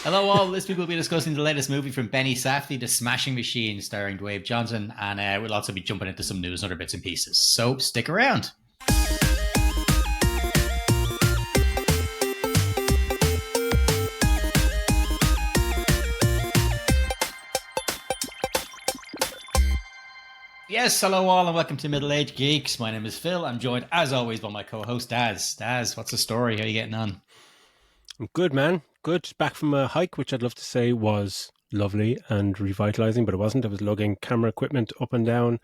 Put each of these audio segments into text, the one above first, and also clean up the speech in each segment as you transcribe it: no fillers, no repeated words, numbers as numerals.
Hello, all. This week we'll be discussing the latest movie from Benny Safdie, The Smashing Machine, starring Dwayne Johnson, and we'll also be jumping into some news and other bits and pieces. So stick around. Yes, hello all, and welcome to Middle Age Geeks. My name is Phil. I'm joined, as always, by my co-host Daz. Daz, what's the story? How are you getting on? I'm good, man. Good. Back from a hike, which I'd love to say was lovely and revitalizing, but it wasn't. I was lugging camera equipment up and down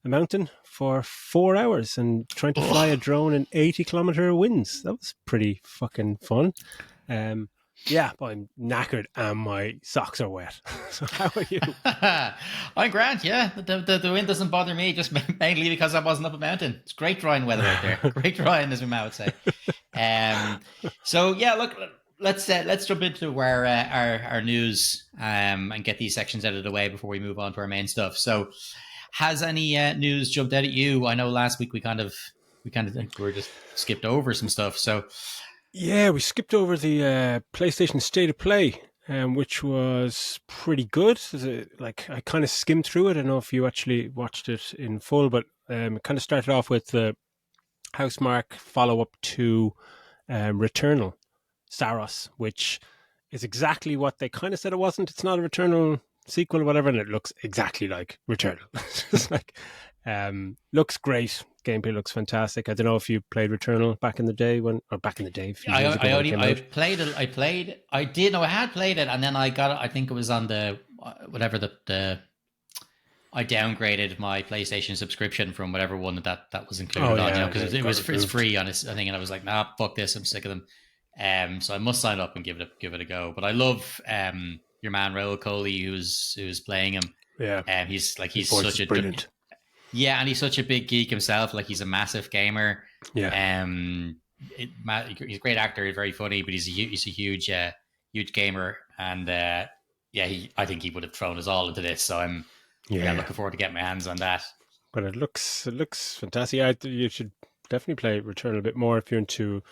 a mountain for 4 hours and trying to fly a drone in 80-kilometer winds. That was pretty fucking fun. Yeah, but I'm knackered and my socks are wet. So how are you? I'm grand, yeah. The wind doesn't bother me, just mainly because I wasn't up a mountain. It's great drying weather out there. Great drying, as we might say. So yeah, look, let's jump into our news and get these sections out of the way before we move on to our main stuff. So, has any news jumped out at you? I know last week we were just skipped over some stuff. So Yeah, we skipped over the PlayStation State of Play, which was pretty good. Like I kind of skimmed through it. I don't know if you actually watched it in full, but it kind of started off with the Housemarque follow-up to Returnal, Saros, which is exactly what they kind of said it wasn't. It's not a Returnal sequel or whatever, and it looks exactly like Returnal. It's like, looks great. Gameplay looks fantastic. I don't know if you played Returnal back in the day a few years ago. I had played it, and then I got it. I think it was on the whatever the I downgraded my PlayStation subscription from whatever one that was included on, because it's free on it, I think, and I was like, nah, fuck this, I'm sick of them. So I must sign up and give it a go. But I love your man Raoul Coley, who's playing him. Yeah, he's such a brilliant. Yeah, and he's such a big geek himself. Like, he's a massive gamer. Yeah. He's a great actor. He's very funny, but he's a huge gamer. And I think he would have thrown us all into this. So I'm looking forward to getting my hands on that. But it looks fantastic. You should definitely play Returnal a bit more if you're into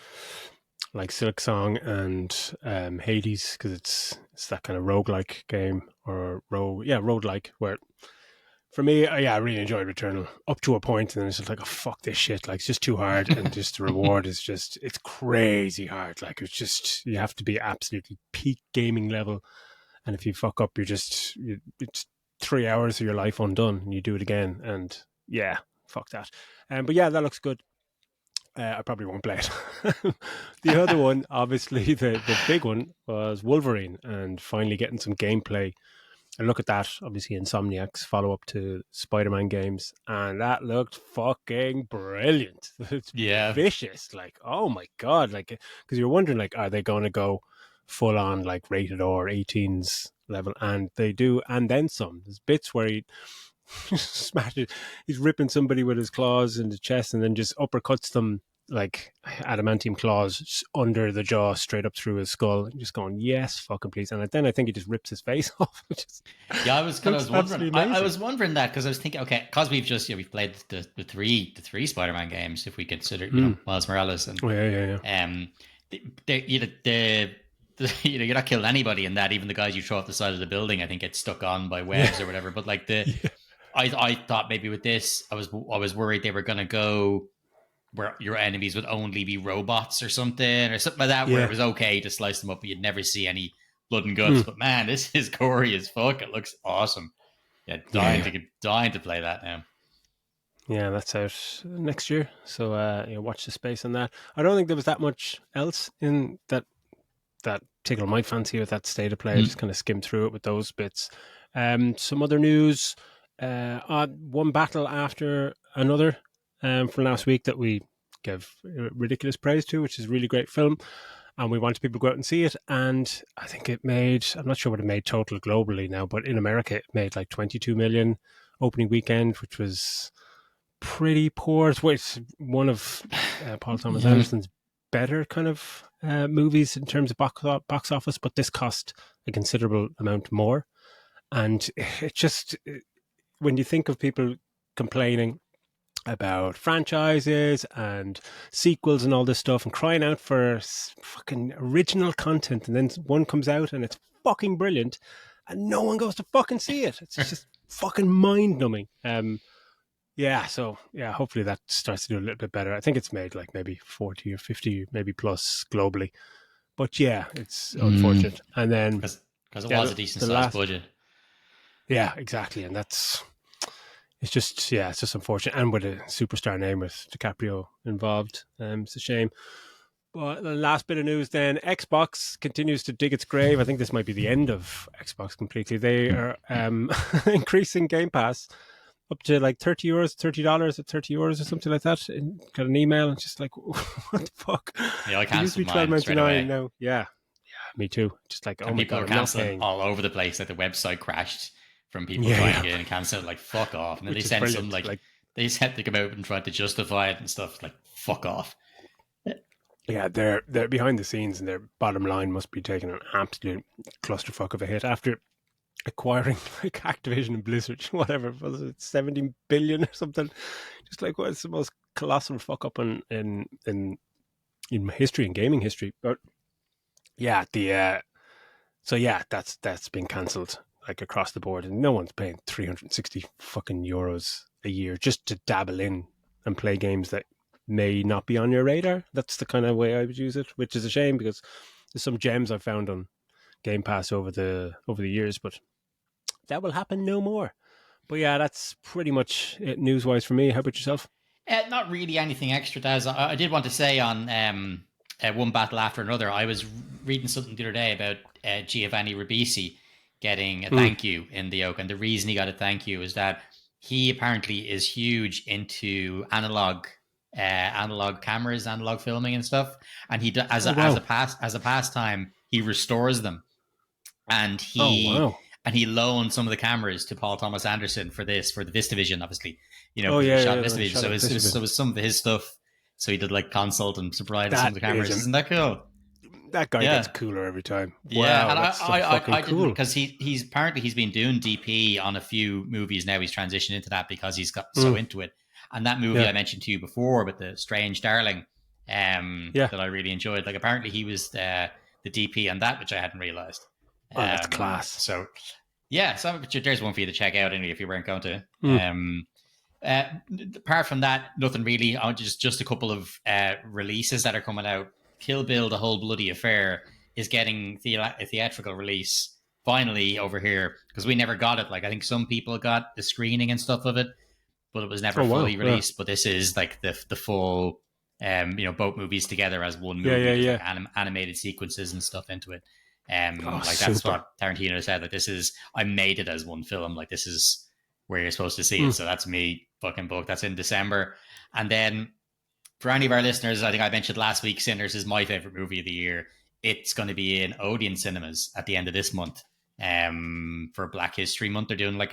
like Silksong and Hades, because it's that kind of roguelike game, or roguelike, where for me, I really enjoyed Returnal up to a point, and then it's just like, oh, fuck this shit. Like, it's just too hard, and just the reward is just, it's crazy hard. Like, it's just, you have to be absolutely peak gaming level, and if you fuck up, it's 3 hours of your life undone, and you do it again, and yeah, fuck that. But yeah, that looks good. I probably won't play it. The other one, obviously, the big one was Wolverine, and finally getting some gameplay. And look at that, obviously Insomniac's follow-up to Spider-Man games, and that looked fucking brilliant. It's vicious, like, oh my god, like, because you're wondering, like, are they going to go full on like rated R 18s level? And they do, and then some. There's bits where he smashes, he's ripping somebody with his claws in the chest, and then just uppercuts them like adamantium claws under the jaw, straight up through his skull, and just going, yes, fucking please. And then I think he just rips his face off. I was wondering that, because I was thinking, okay, because we've played the three Spider-Man games, if we consider Miles Morales, and you're not killing anybody in that. Even the guys you throw off the side of the building, I think, get stuck on by webs or whatever. But like I thought maybe with this, I was worried they were going to go where your enemies would only be robots or something like that, where it was okay to slice them up, but you'd never see any blood and guts. But man, this is gory as fuck. It looks awesome. Yeah, dying to play that now. Yeah, that's out next year. So watch the space on that. I don't think there was that much else in that tickled my fancy with that State of Play. I just kind of skimmed through it with those bits. Some other news. One battle after another from last week that we gave ridiculous praise to, which is a really great film, and we wanted people to go out and see it. And I think it made, I'm not sure what it made total globally now, but in America it made like 22 million opening weekend, which was pretty poor. It's one of Paul Thomas Anderson's better kind of movies in terms of box office, but this cost a considerable amount more. And it just, when you think of people complaining about franchises and sequels and all this stuff, and crying out for fucking original content, and then one comes out and it's fucking brilliant, and no one goes to fucking see it. It's just fucking mind numbing. Yeah, so yeah, hopefully that starts to do a little bit better. I think it's made like maybe 40 or 50, maybe plus globally. But yeah, it's unfortunate. And then because it was a decent sized budget. Yeah, exactly, and it's just unfortunate, and with a superstar name with DiCaprio involved, it's a shame. But the last bit of news then, Xbox continues to dig its grave. I think this might be the end of Xbox completely. They are increasing Game Pass up to like $30 at €30 or something like that. And got an email and just like, what the fuck? Yeah, I cancelled mine straight away. No, yeah, me too. Just like, and oh my people god, are cancelling all over the place. Like the website crashed from people trying to get in and cancel. Like fuck off. And then they sent some like they said they come out and tried to justify it and stuff. Like fuck off. Yeah, they're behind the scenes, and their bottom line must be taking an absolute clusterfuck of a hit after acquiring like Activision and Blizzard, whatever was it, 70 billion or something. Just like what's the most colossal fuck up in history, in gaming history. But yeah, that's been cancelled like across the board, and no one's paying 360 fucking euros a year just to dabble in and play games that may not be on your radar. That's the kind of way I would use it, which is a shame because there's some gems I've found on Game Pass over the years, but that will happen no more. But yeah, that's pretty much it news-wise for me. How about yourself? Not really anything extra, Daz. I did want to say on One Battle After Another, I was reading something the other day about Giovanni Ribisi getting a thank you in the Oak, and the reason he got a thank you is that he apparently is huge into analog cameras, analog filming and stuff, and he as a pastime he restores them, and he loaned some of the cameras to Paul Thomas Anderson for the VistaVision, obviously, VistaVision. So it was some of his stuff. So he did like consult and supplied some of the cameras. Isn't that cool? That guy gets cooler every time. Yeah, wow, and I cool. Because he's been doing DP on a few movies now. He's transitioned into that because he's got so into it. And that movie I mentioned to you before, with the Strange Darling, that I really enjoyed. Like apparently he was the DP on that, which I hadn't realized. Oh, that's class. So yeah, so there's one for you to check out anyway if you weren't going to. Apart from that, nothing really. Just a couple of releases that are coming out. Kill Bill: The Whole Bloody Affair is getting a theatrical release finally over here, because we never got it. Like I think some people got the screening and stuff of it, but it was never fully released. Yeah. But this is like the full, both movies together as one movie, like animated sequences and stuff into it. That's what Tarantino said. Like I made it as one film. Like this is where you're supposed to see it. So that's me fucking booked. That's in December. And then for any of our listeners, I think I mentioned last week, Sinners is my favorite movie of the year. It's going to be in Odeon cinemas at the end of this month. For Black History Month, they're doing Black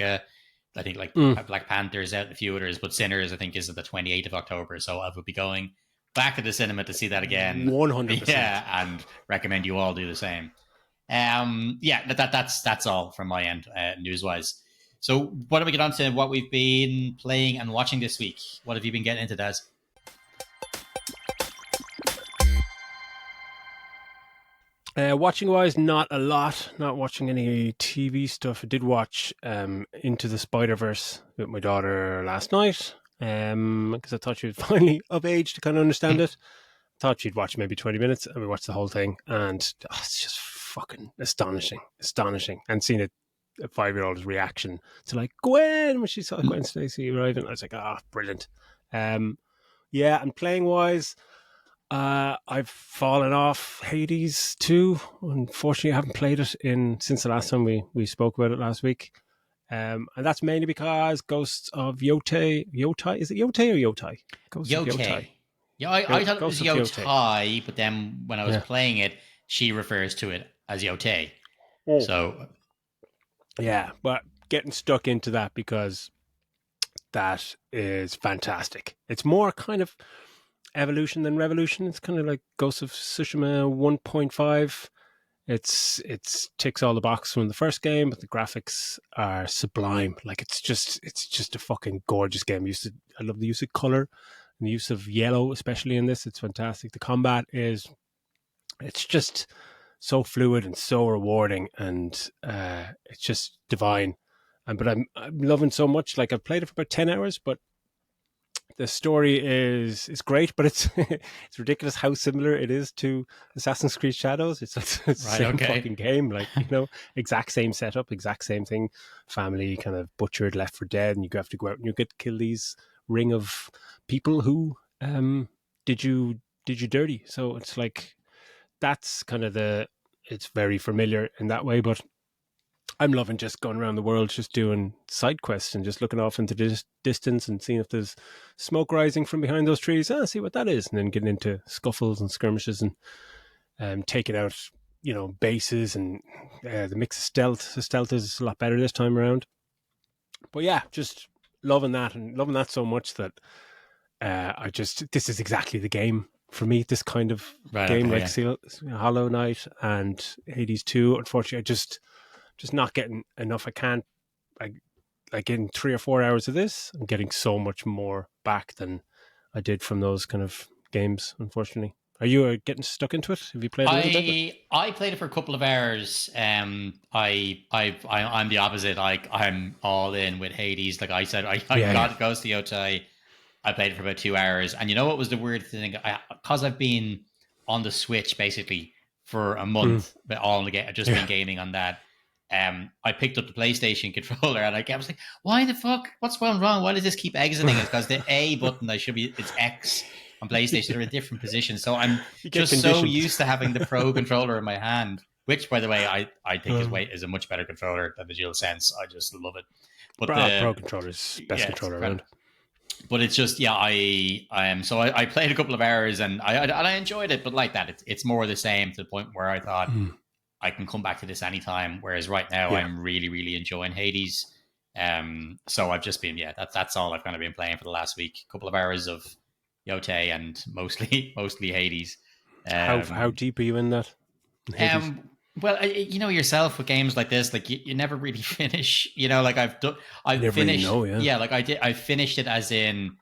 Panther's out and a few others, but Sinners I think is the 28th of October. So I will be going back to the cinema to see that again. 100%. Yeah, and recommend you all do the same. That's all from my end, news wise. So why don't we get on to what we've been playing and watching this week? What have you been getting into, Daz? Watching wise, not a lot. Not watching any TV stuff. I did watch Into the Spider-Verse with my daughter last night because I thought she was finally of age to kind of understand it. Thought she'd watch maybe 20 minutes, and we watched the whole thing, and it's just fucking astonishing. And seeing a 5-year-old's reaction to like Gwen when she saw Gwen Stacy arriving, I was like, brilliant. And playing wise, I've fallen off Hades 2. Unfortunately, I haven't played it since the last time we spoke about it last week. And that's mainly because Ghosts of Yotai. Is it Yotai or Yotai? Ghosts of Yotai. Yeah, I thought it was Yotai, but then when I was playing it, she refers to it as Yotai. So, yeah, but getting stuck into that because that is fantastic. It's more kind of evolution than revolution. It's kind of like Ghost of Tsushima 1.5. It's ticks all the boxes from the first game, but the graphics are sublime. Like it's just a fucking gorgeous game. I love the use of color and the use of yellow, especially in this. It's fantastic. The combat it's just so fluid and so rewarding, and it's just divine. But I'm loving so much. Like I've played it for about 10 hours, but the story is great, but it's it's ridiculous how similar it is to Assassin's Creed Shadows. It's the same fucking game, like, exact same setup, exact same thing. Family kind of butchered, left for dead, and you have to go out and you get to kill these ring of people who did you dirty. So it's like that's kind of it's very familiar in that way, but I'm loving just going around the world, just doing side quests and just looking off into the distance and seeing if there's smoke rising from behind those trees. See what that is. And then getting into scuffles and skirmishes and taking out, bases and the mix of stealth. The stealth is a lot better this time around. But yeah, just loving that and loving that so much that this is exactly the game for me. This kind of game, Hollow Knight and Hades 2. Unfortunately, I just not getting enough. I can't, like in 3 or 4 hours of this, I'm getting so much more back than I did from those kind of games, unfortunately. Are you getting stuck into it? Have you played a little bit? I played it for a couple of hours. I'm the opposite. Like I'm all in with Hades. Like I said, I got Ghost of Yotei. I played it for about 2 hours. And you know what was the weird thing? Because I've been on the Switch basically for a month, but all in the game, I've just been gaming on that. I picked up the PlayStation controller and I was like, why the fuck? What's going wrong? Why does this keep exiting it? Because the A button, it's X on PlayStation. They're in different positions. So I'm just so used to having the Pro controller in my hand, which, by the way, I think is a much better controller than the DualSense. I just love it. But the Pro controller is best controller around. But it's just, I played a couple of hours and I enjoyed it. But like that, it's more the same to the point where I thought, I can come back to this anytime. Whereas right now I'm really, really enjoying Hades. So I've just been, that's all I've kind of been playing for the last week. A couple of hours of Yotei and mostly Hades. How deep are you in that? Well, yourself with games like this, like you never really finish. Like I've finished. Like I did. I finished it as in.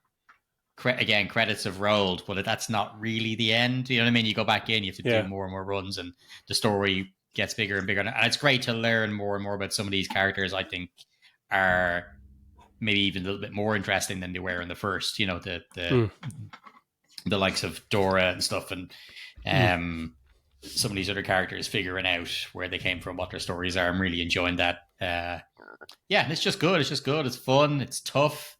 Again, credits have rolled, but that's not really the end. You know what I mean? You go back in, you have to do more and more runs, and the story gets bigger and bigger. And it's great to learn more and more about some of these characters. I think are maybe even a little bit more interesting than they were in the first. The likes of Dora and stuff, and some of these other characters figuring out where they came from, what their stories are. I'm really enjoying that. And it's just good. It's just good. It's fun. It's tough.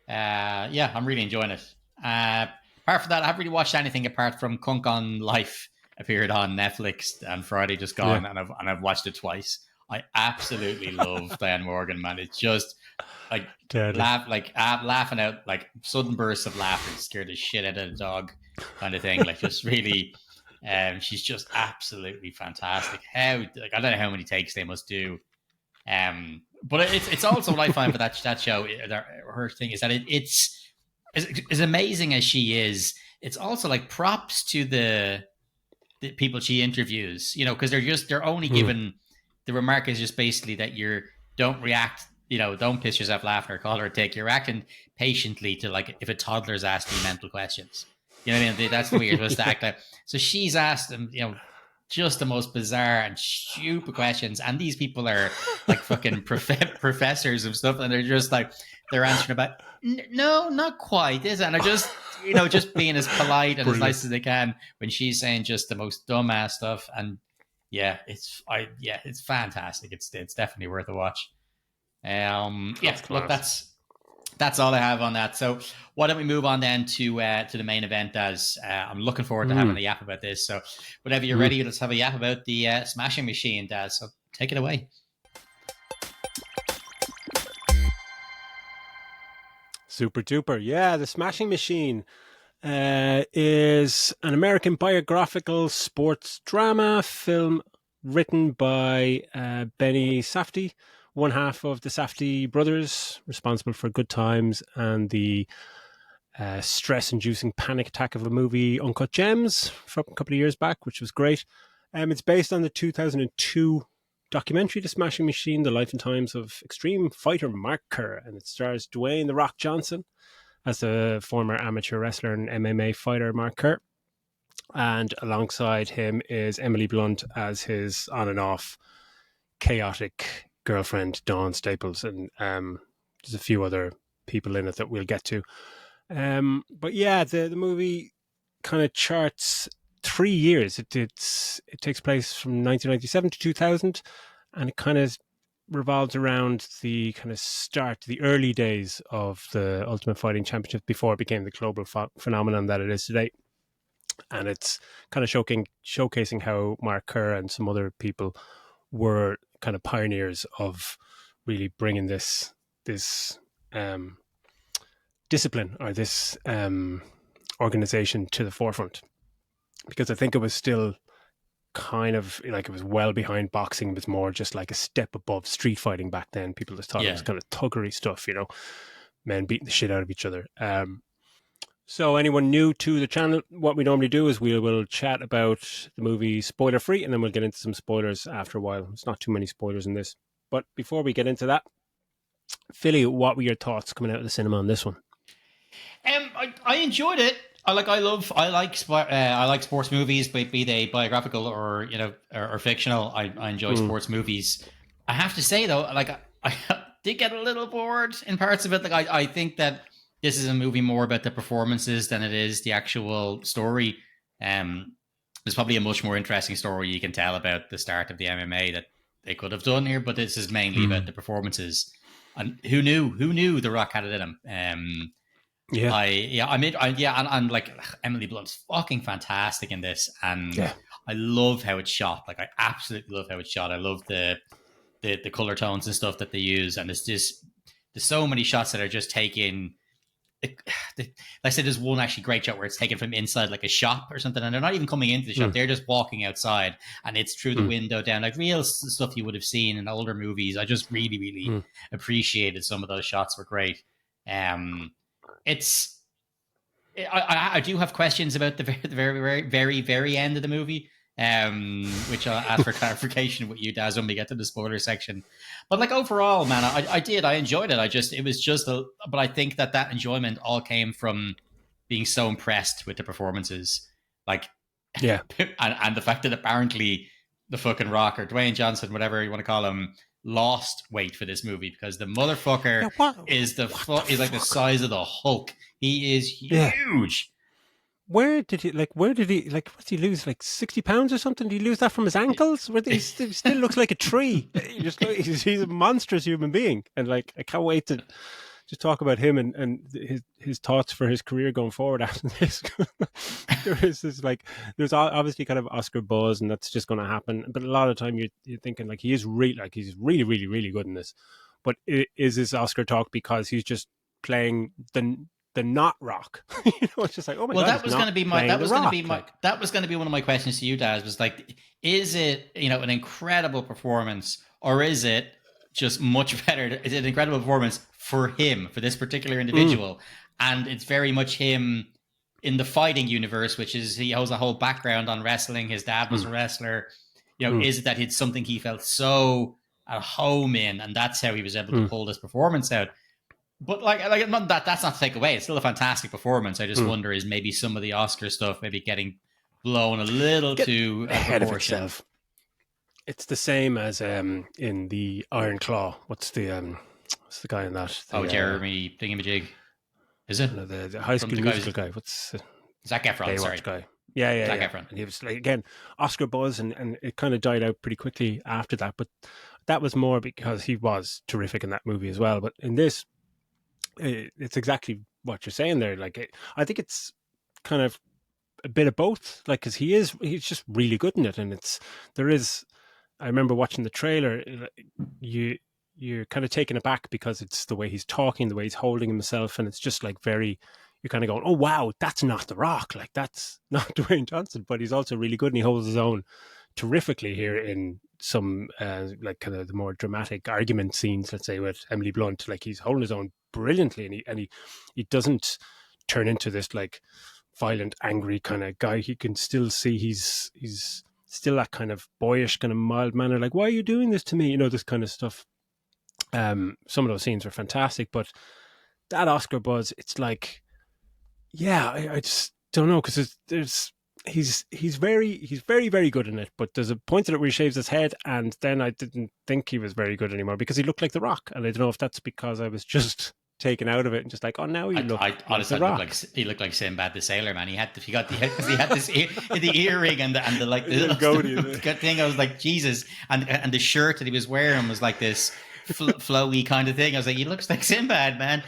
I'm really enjoying it. Apart from that, I haven't really watched anything apart from Kunk on Life appeared on Netflix on Friday just gone, and I've watched it twice. I absolutely love Diane Morgan, man. It's just like laughing out, like sudden bursts of laughter, scared the shit out of the dog kind of thing. Like just really, she's just absolutely fantastic. I don't know how many takes they must do. But it's also what I find for that show. Her thing is that it's as amazing as she is. It's also like props to the people she interviews. Because they're only given the remark is just basically that don't react. Don't piss yourself laughing or call her a dick. You're acting patiently to like if a toddler's asking mental questions. You know what I mean? That's the way you're supposed to act. Like. So she's asked them. Just the most bizarre and stupid questions, and these people are like fucking professors of stuff, and they're just like they're answering about no, not quite, is it? And they're just just being as polite and as nice as they can when she's saying just the most dumbass stuff. And it's fantastic. It's definitely worth a watch. Look, that's all I have on that. So why don't we move on then to the main event, as I'm looking forward to having a yap about this. So whenever you're ready, let's have a yap about the Smashing Machine, Daz. So take it away. Super duper. Yeah, the Smashing Machine is an American biographical sports drama film written by Benny Safdie, one half of the Safdie brothers, responsible for Good Times and the stress-inducing panic attack of a movie, Uncut Gems, from a couple of years back, which was great. It's based on the 2002 documentary, The Smashing Machine, The Life and Times of Extreme Fighter Mark Kerr, and it stars Dwayne "The Rock" Johnson as the former amateur wrestler and MMA fighter Mark Kerr. And alongside him is Emily Blunt as his on and off chaotic girlfriend, Dawn Staples. And there's a few other people in it that we'll get to. But yeah, the movie kind of charts 3 years. It takes place from 1997 to 2000, and it kind of revolves around the kind of start, the early days of the Ultimate Fighting Championship before it became the global phenomenon that it is today. And it's kind of showcasing how Mark Kerr and some other people were kind of pioneers of really bringing this discipline or this organization to the forefront. Because I think it was still kind of like it was well behind boxing. It was more just like a step above street fighting back then. People just thought it was kind of thuggery stuff, men beating the shit out of each other. So anyone new to the channel, what we normally do is we will chat about the movie spoiler free, and then we'll get into some spoilers after a while. There's not too many spoilers in this. But before we get into that, Philly, what were your thoughts coming out of the cinema on this one? I enjoyed it. I like sports movies, be they biographical or or fictional. I enjoy sports movies. I have to say though, I did get a little bored in parts of it. I think that this is a movie more about the performances than it is the actual story. There's probably a much more interesting story you can tell about the start of the MMA that they could have done here, but this is mainly about the performances. And who knew The Rock had it in him? And Emily Blunt's fucking fantastic in this, and I love how it's shot. I absolutely love how it's shot. I love the color tones and stuff that they use, and there's so many shots that are just taken. I said there's one actually great shot where it's taken from inside like a shop or something, and they're not even coming into the shop. They're just walking outside, and it's through the window down, like real stuff you would have seen in older movies. I just really appreciated some of those shots. Were great. I do have questions about the very end of the movie, which I'll ask for clarification with you, Daz, when we get to the spoiler section. But overall, man, I enjoyed it. But I think that enjoyment all came from being so impressed with the performances, and the fact that apparently the fucking Rock or Dwayne Johnson, whatever you want to call him, lost weight for this movie because the motherfucker is like the size of the Hulk. He is huge. Where did he what's he lose, 60 pounds or something? Did he lose that from his ankles? He still looks like a tree. He's a monstrous human being. And I can't wait to just talk about him and his thoughts for his career going forward after this. There's obviously kind of Oscar buzz, and that's just going to happen. But a lot of the time you're thinking he's really, really, really good in this. But is this Oscar talk because he's just playing the not Rock? It's just like, oh my god. That was going to be one of my questions to you, Daz, was is it, an incredible performance, or is it just much better? Is it an incredible performance for him, for this particular individual? And it's very much him in the fighting universe, which is, he has a whole background on wrestling. His dad was a wrestler. Is it that it's something he felt so at home in, and that's how he was able to pull this performance out? But that's not to take away. It's still a fantastic performance. I just wonder, is maybe some of the Oscar stuff maybe getting blown a little too ahead of itself? It's the same as in the Iron Claw. What's the guy in that? Jeremy Thingamajig. Is it the High School Musical guy? What's Zac Efron? Sorry, guy. Yeah. Zac Efron. And he was again Oscar buzz, and it kind of died out pretty quickly after that. But that was more because he was terrific in that movie as well. But in this, it's exactly what you're saying there. I think it's kind of a bit of both. Because he's just really good in it, and I remember watching the trailer. You're kind of taken aback because it's the way he's talking, the way he's holding himself, and it's just you're kind of going, oh wow, that's not The Rock, that's not Dwayne Johnson, but he's also really good, and he holds his own terrifically here in some kind of the more dramatic argument scenes, let's say, with Emily Blunt. He's holding his own brilliantly, and he doesn't turn into this violent, angry kind of guy. He can still see he's still that kind of boyish, kind of mild manner, like, why are you doing this to me? You know, this kind of stuff. Some of those scenes were fantastic, but that Oscar buzz, it's like, yeah, I just don't know, because he's very, very good in it, but there's a point at it where he shaves his head, and then I didn't think he was very good anymore because he looked like The Rock, and I don't know if that's because I was just taken out of it and just like, oh, now you look I like honestly The Rock. he looked like Sinbad the Sailor Man. He had this the earring and the like the good thing. I was like, Jesus, and the shirt that he was wearing was like this flowy kind of thing. I was like, he looks like Sinbad, man.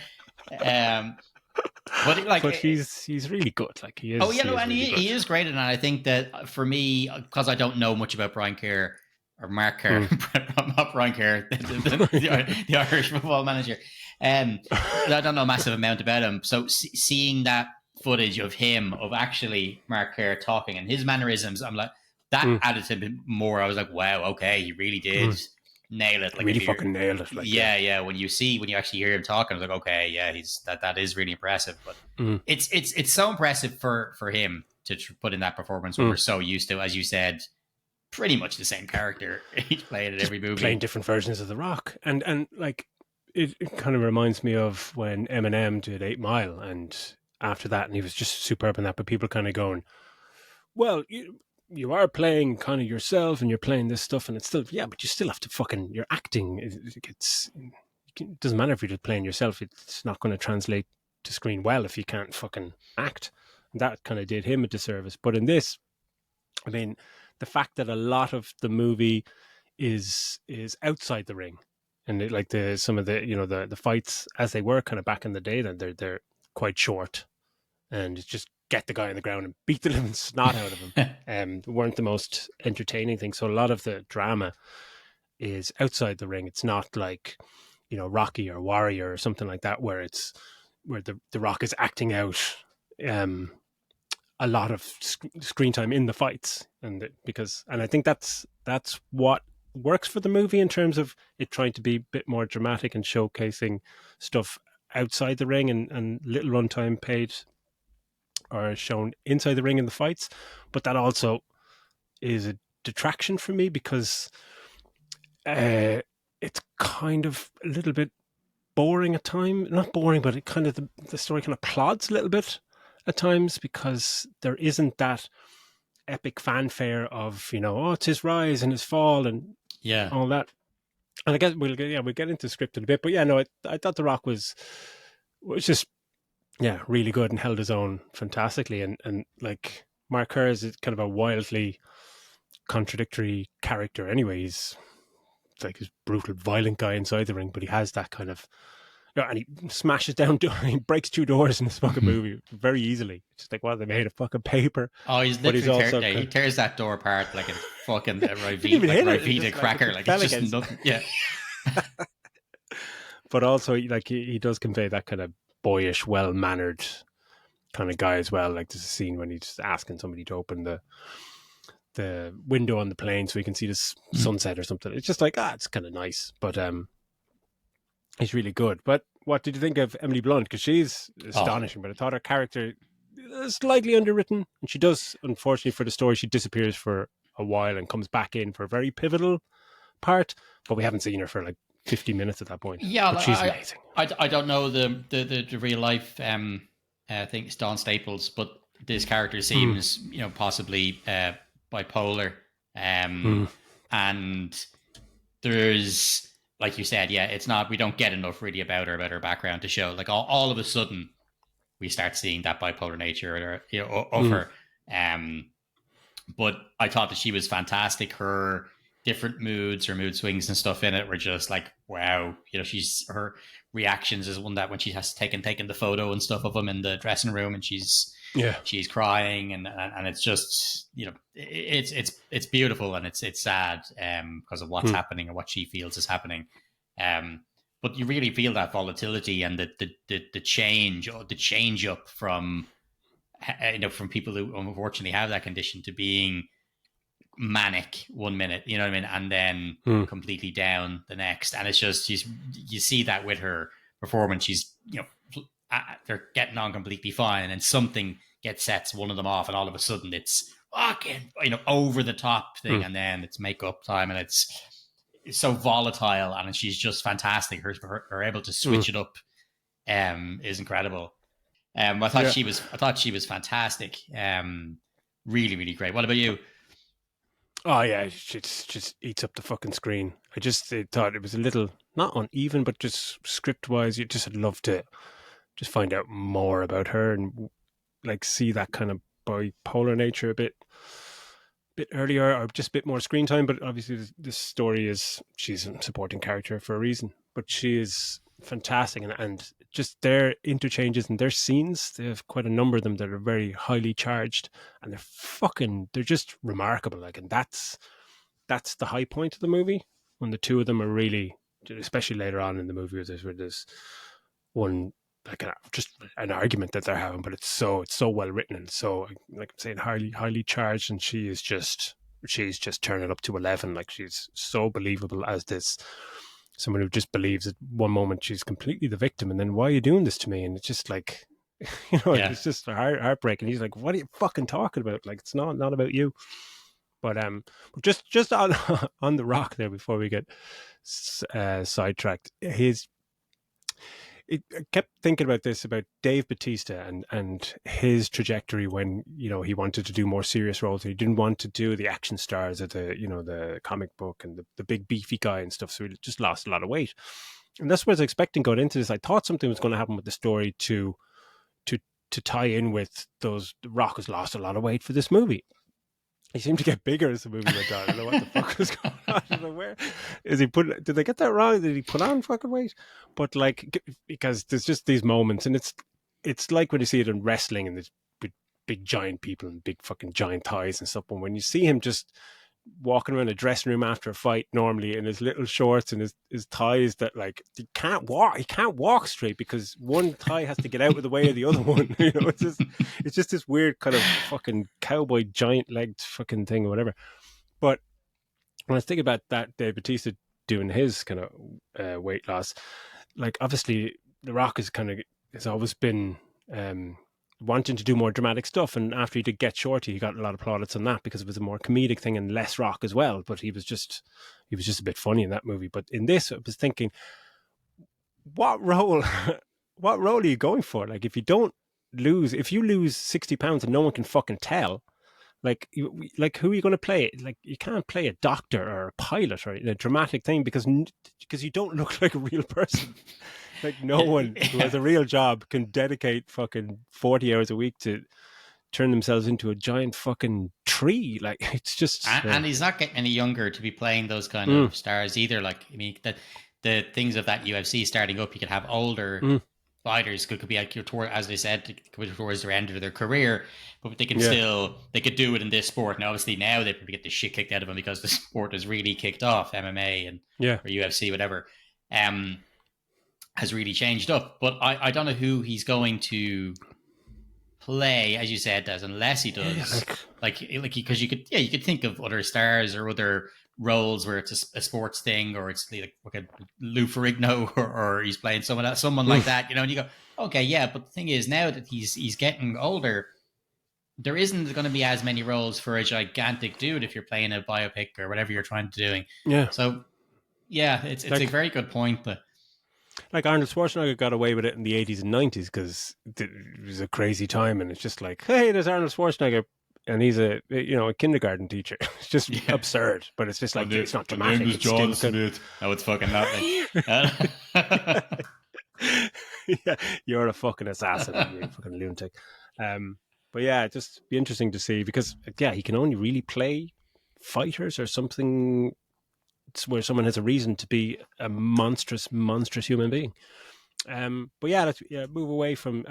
But he's really good. Like, he is. Oh yeah, no, and really he is great in that. I think that for me, because I don't know much about Brian Kerr or Mark Kerr, not Brian Kerr, the Irish football manager. I don't know a massive amount about him. So seeing that footage of him, of actually Mark Kerr talking and his mannerisms, I'm like, that added to me more. I was like, wow, okay, he really did nail it. Like, really fucking nailed it. Like, yeah. When you actually hear him talking, I was like, okay, yeah, that is really impressive. But it's so impressive for him to put in that performance when we're so used to, as you said, pretty much the same character he's playing in every movie, playing different versions of The Rock, and like it kind of reminds me of when Eminem did 8 Mile, and after that, and he was just superb in that. But people kind of going, well, you are playing kind of yourself, and you're playing this stuff, and it's still, yeah, but you still have to fucking, you're acting. It doesn't matter if you're just playing yourself. It's not going to translate to screen well if you can't fucking act. And that kind of did him a disservice. But in this, I mean, the fact that a lot of the movie is outside the ring, and like some of the, you know, the fights as they were kind of back in the day, then they're quite short, and it's just get the guy on the ground and beat the living snot out of him. Weren't the most entertaining thing. So a lot of the drama is outside the ring. It's not like, you know, Rocky or Warrior or something like that, where the Rock is acting out a lot of screen time in the fights, and I think that's what works for the movie in terms of it trying to be a bit more dramatic and showcasing stuff outside the ring, and little runtime paid are shown inside the ring in the fights. But that also is a detraction for me, because it's kind of a little bit boring at times. Not boring, but it kind of, the story kind of plods a little bit at times, because there isn't that epic fanfare of, you know, oh, it's his rise and his fall and all that. And I guess we'll get into script in a bit, but yeah, no, I thought The Rock was just, yeah, really good and held his own fantastically. And like, Mark Kerr is kind of a wildly contradictory character anyway. He's like this brutal, violent guy inside the ring, but he has that kind of, and he smashes down, he breaks 2 doors in this fucking movie very easily. It's just like, well, they made of fucking paper. Oh, he tears that door apart like a fucking Rivita cracker. Like, it's just nothing. Yeah. But also, like, he does convey that kind of boyish, well-mannered kind of guy as well. Like, there's a scene when he's asking somebody to open the window on the plane so he can see this sunset or something. It's just like, it's kind of nice. But he's really good. But what did you think of Emily Blunt? Because she's astonishing, but I thought her character is slightly underwritten. And she does, unfortunately for the story, she disappears for a while and comes back in for a very pivotal part. But we haven't seen her for like 50 minutes at that point. Yeah, but she's amazing. I don't know the real life I think it's Dawn Staples, but this character seems you know, possibly bipolar, and there's, like you said, yeah, it's not, we don't get enough really about her background to show, like, all of a sudden we start seeing that bipolar nature of her. But I thought that she was fantastic. Her different moods, her mood swings and stuff in it were just like, wow. You know, her reactions is one that when she has taken the photo and stuff of him in the dressing room, and she's crying, and it's just, you know, it's beautiful, and it's sad because of what's happening and what she feels is happening. But you really feel that volatility and the change up from, you know, from people who unfortunately have that condition to being manic 1 minute, you know what I mean, and then completely down the next. And it's just, you see that with her performance. She's, you know, they're getting on completely fine, and then something sets one of them off, and all of a sudden it's fucking, over the top thing, Mm. and then it's makeup time, and it's so volatile, and she's just fantastic. Her able to switch it up is incredible. I thought she was fantastic. Really, really great. What about you? Oh yeah, she just eats up the fucking screen. I just thought it was a little not uneven, but just script wise, you just would love to just find out more about her and like see that kind of bipolar nature a bit earlier, or just a bit more screen time. But obviously, this story is she's a supporting character for a reason. But she is fantastic, and just their interchanges and their scenes, they have quite a number of them that are very highly charged, and they're just remarkable. Like, and that's the high point of the movie when the two of them are really, especially later on in the movie, where there's one like just an argument that they're having, but it's so well written and so, like I'm saying, highly charged, and she's just turning up to 11. Like, she's so believable as this someone who just believes at one moment she's completely the victim, and then, why are you doing this to me? And it's just like, it's just heartbreaking. He's like, what are you fucking talking about? Like, it's not about you. But just on on The Rock there, before we get sidetracked, I kept thinking about this, about Dave Bautista and his trajectory when, he wanted to do more serious roles. He didn't want to do the action stars of the comic book and the big beefy guy and stuff. So he just lost a lot of weight. And that's what I was expecting going into this. I thought something was going to happen with the story to tie in with those. The Rock has lost a lot of weight for this movie. He seemed to get bigger as the movie went on. I don't know what the fuck was going on. Where is he did they get that wrong? Did he put on fucking weight? But like, because there's just these moments, and it's like when you see it in wrestling, and there's big giant people and big fucking giant thighs and stuff. And when you see him just walking around a dressing room after a fight, normally in his little shorts and his thighs, that like he can't walk straight because one thigh has to get out of the way of the other one. It's just this weird kind of fucking cowboy giant legged fucking thing or whatever. But when I was thinking about that, Dave Bautista doing his kind of weight loss, like, obviously The Rock has always been wanting to do more dramatic stuff, and after he did Get Shorty, he got a lot of plaudits on that because it was a more comedic thing and less Rock as well. But he was just a bit funny in that movie. But in this, I was thinking, what role are you going for? Like, if you lose 60 pounds and no one can fucking tell, like who are you going to play? Like, you can't play a doctor or a pilot or a dramatic thing because you don't look like a real person. Like, no one who has a real job can dedicate fucking 40 hours a week to turn themselves into a giant fucking tree. Like, it's just... And he's not getting any younger to be playing those kind of stars either. Like, I mean, the things of that UFC starting up, you could have older fighters could be like, as they said, towards their end of their career, but they can they could do it in this sport. And obviously now they probably get the shit kicked out of them because the sport has really kicked off, MMA and or UFC, whatever. Has really changed up, but I don't know who he's going to play, as you said, Des, unless he does because you could think of other stars or other roles where it's a sports thing, or it's like Lou Ferrigno, or he's playing someone like that, and you go, okay, yeah. But the thing is, now that he's getting older, there isn't going to be as many roles for a gigantic dude if you're playing a biopic or whatever you're trying to doing. Yeah. So yeah, it's a very good point, but. Like, Arnold Schwarzenegger got away with it in the 80s and 90s because it was a crazy time, and it's just like, hey, there's Arnold Schwarzenegger, and he's a kindergarten teacher. It's just absurd, but it's just like, it's not dramatic. My name is John Smith. No, it's fucking not. Yeah, you're a fucking assassin, you fucking lunatic. But yeah, it'd just be interesting to see, because he can only really play fighters or something where someone has a reason to be a monstrous human being. But yeah, let's move away from.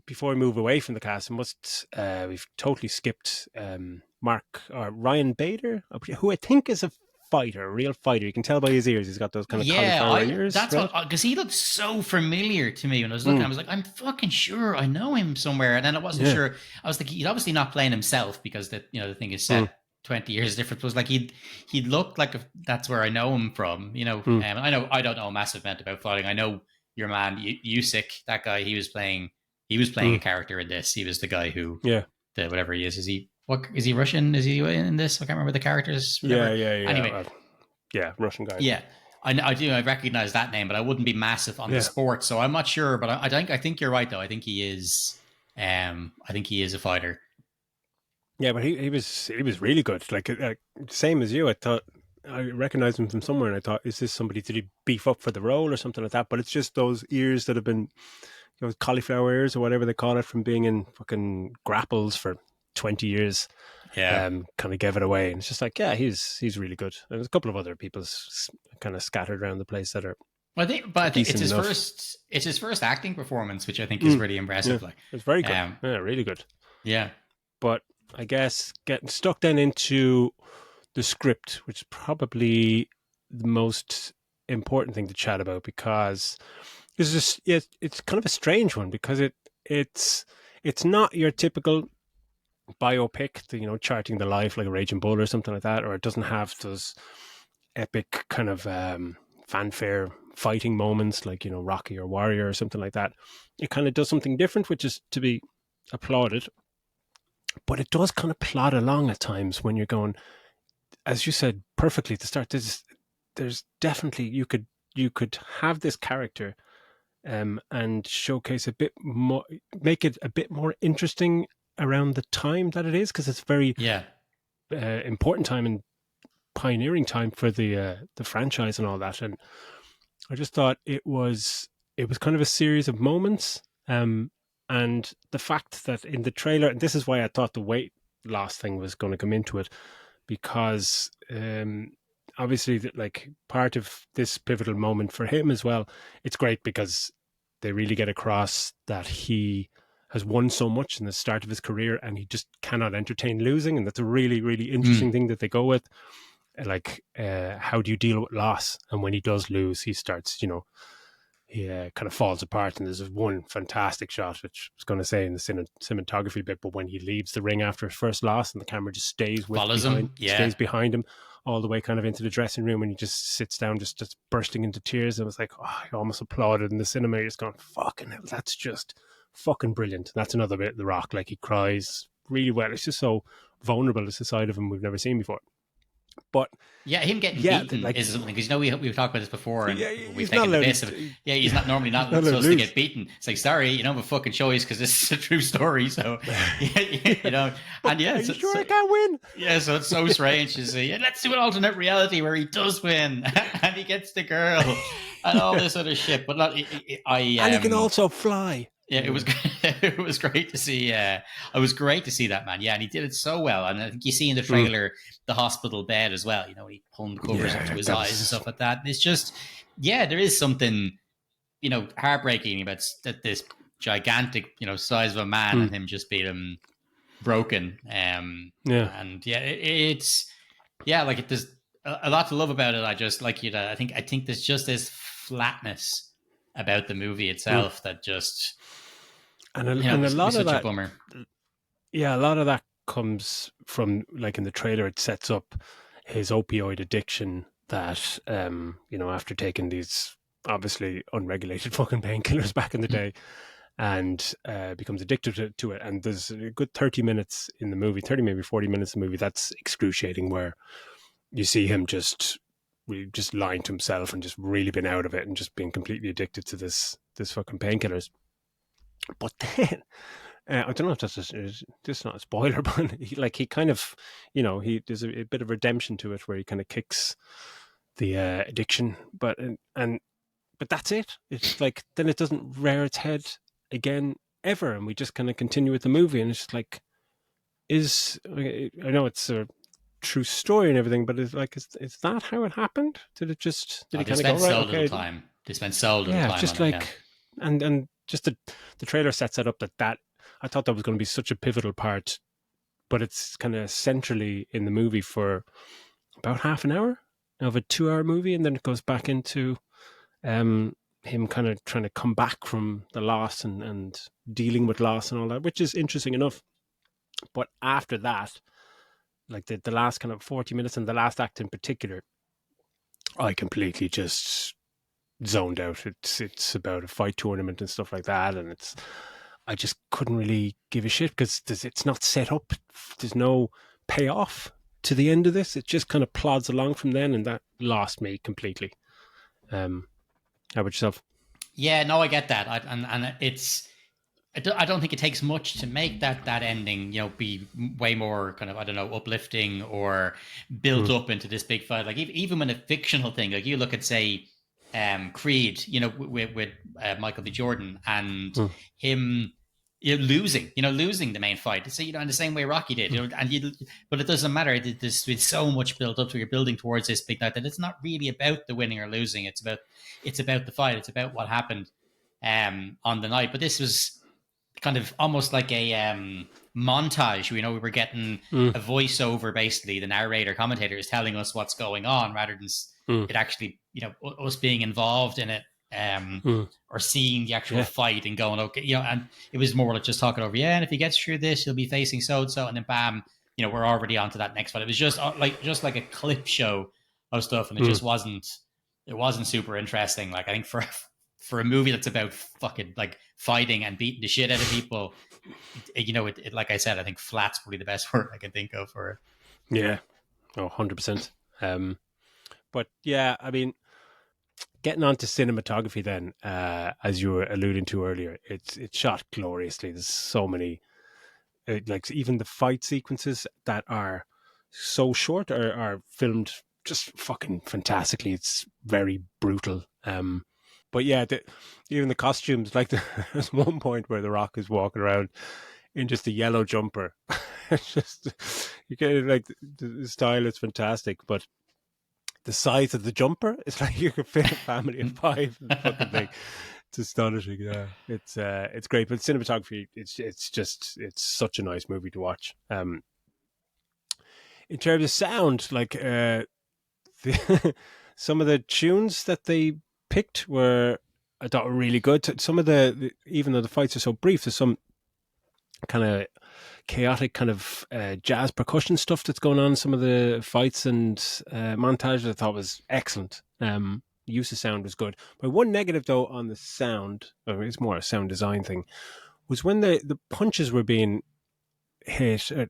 Before we move away from the cast, we've totally skipped Ryan Bader, who I think is a real fighter. You can tell by his ears; he's got those kind of cauliflower ears. That's right? Because he looked so familiar to me when I was looking. I was like, I'm fucking sure I know him somewhere, and then I wasn't sure. I was like, he's obviously not playing himself because the thing is set 20 years difference. Was like he'd look like that's where I know him from, I don't know a massive amount about fighting. I know your man Usyk, that guy, he was playing a character in this. He was the guy who the whatever he is he What is he Russian? Is he in this? I can't remember the characters. Whatever. Yeah. Anyway, Yeah, Russian guy. yeah, I do. I recognize that name, but I wouldn't be massive on the Yeah. sport, so I'm not sure. But I think you're right, though. I think he is. I think he is a fighter. Yeah, but he was really good. Like same as you, I thought I recognized him from somewhere, and I thought, is this somebody, did he beef up for the role or something like that? But it's just those ears that have been, cauliflower ears or whatever they call it, from being in fucking grapples for 20 years. Yeah. Kind of gave it away, and it's just like, yeah, he's really good. And there's a couple of other people kind of scattered around the place that are. I think it's his enough. first acting performance, which I think is really impressive. Yeah, like it's very good. Yeah, really good. Yeah. But I guess getting stuck then into the script, which is probably the most important thing to chat about, because it's kind of a strange one, because it's not your typical biopic, charting the life like a Raging Bull or something like that, or it doesn't have those epic kind of fanfare fighting moments like Rocky or Warrior or something like that. It kind of does something different, which is to be applauded. But it does kind of plod along at times when you're going, as you said perfectly at the start, there's definitely, you could have this character and showcase a bit more, make it a bit more interesting around the time that it is, because it's very important time and pioneering time for the franchise and all that. And I just thought it was kind of a series of moments. And the fact that in the trailer, and this is why I thought the weight loss thing was going to come into it, because obviously, like, part of this pivotal moment for him as well, it's great because they really get across that he has won so much in the start of his career and he just cannot entertain losing. And that's a really, really interesting thing that they go with. Like, how do you deal with loss? And when he does lose, he starts, he kind of falls apart. And there's one fantastic shot, which I was going to say in the cinematography bit, but when he leaves the ring after his first loss and the camera just stays stays behind him all the way kind of into the dressing room, and he just sits down, just bursting into tears. I was like, I almost applauded in the cinema. You're just going, fucking hell, that's just fucking brilliant. And that's another bit of The Rock, like, he cries really well. It's just so vulnerable. It's a side of him we've never seen before. But him getting beaten is something, because we've talked about this before, and we've taken the piss of it. Yeah, he's not normally not supposed to get beaten. It's like, sorry, but fucking choice, because this is a true story. So and are you sure I can't win? Yeah, so it's so strange to see. Let's do an alternate reality where he does win and he gets the girl and all this other shit. But and he can also fly. Yeah, it was it was great to see. It was great to see that, man. Yeah, and he did it so well. And I think you see in the trailer the hospital bed as well. He pulled the covers up to his eyes and stuff like that. And it's just, there is something, heartbreaking about that. This gigantic, size of a man and him just being broken. And it's like there's a lot to love about it. I just like I think there's just this flatness about the movie itself that just. And a lot of that, bummer. Yeah, a lot of that comes from, like, in the trailer, it sets up his opioid addiction that, after taking these obviously unregulated fucking painkillers back in the day, and becomes addicted to it. And there's a good 30 minutes in the movie, 30, maybe 40 minutes in the movie, that's excruciating, where you see him just lying to himself and just really been out of it and just being completely addicted to this fucking painkillers. But then, I don't know if that's just not a spoiler, but he kind of, there's a bit of redemption to it where he kind of kicks the addiction, but that's it. It's like, then it doesn't rear its head again ever, and we just kind of continue with the movie, and it's just like, I know it's a true story and everything, but is that how it happened? Did he kind of go, right, okay? Time. They spent so little time just on like, it, and just the trailer sets it up that I thought that was going to be such a pivotal part, but it's kind of centrally in the movie for about half an hour of a 2-hour movie, and then it goes back into him kind of trying to come back from the loss and dealing with loss and all that, which is interesting enough. But after that, like the last kind of 40 minutes and the last act in particular, I completely just zoned out. It's about a fight tournament and stuff like that, and I just couldn't really give a shit because it's not set up. There's no payoff to the end of this. It just kind of plods along from then, and that lost me completely. How about yourself? Yeah, no, I get that, and it's. I don't think it takes much to make that ending, be way more kind of, I don't know, uplifting or built up into this big fight. Like even when a fictional thing, like you look at say, Creed, with Michael B. Jordan and him, losing the main fight. So in the same way Rocky did, but it doesn't matter. There's so much built up, so you're building towards this big night that it's not really about the winning or losing. It's about the fight. It's about what happened on the night. But this was kind of almost like a montage. We were getting a voiceover, basically the narrator commentator is telling us what's going on rather than it actually us being involved in it or seeing the actual fight and going, okay, and it was more like just talking over, and if he gets through this he'll be facing so and so, and then bam, we're already on to that next fight. It was just like a clip show of stuff, and it just wasn't super interesting. Like I think for a movie that's about fucking like fighting and beating the shit out of people, it like I said, I think flat's probably the best word I can think of for it. Yeah. 100%. But yeah, I mean, getting on to cinematography then, as you were alluding to earlier, it's shot gloriously. There's so many, like even the fight sequences that are so short are filmed just fucking fantastically. It's very brutal. But yeah, even the costumes, like there's one point where The Rock is walking around in just a yellow jumper. It's just, you get like the style is fantastic, but the size of the jumper, it's like you could fit a family of 5 in the fucking thing. It's astonishing. Yeah, it's great. But cinematography, it's such a nice movie to watch. In terms of sound, like some of the tunes that they picked were, I thought, were really good. Some of the even though the fights are so brief, there's some kind of chaotic kind of jazz percussion stuff that's going on in some of the fights and montages. I thought was excellent. Use of sound was good. But one negative though on the sound, or it's more a sound design thing, was when the punches were being hit. When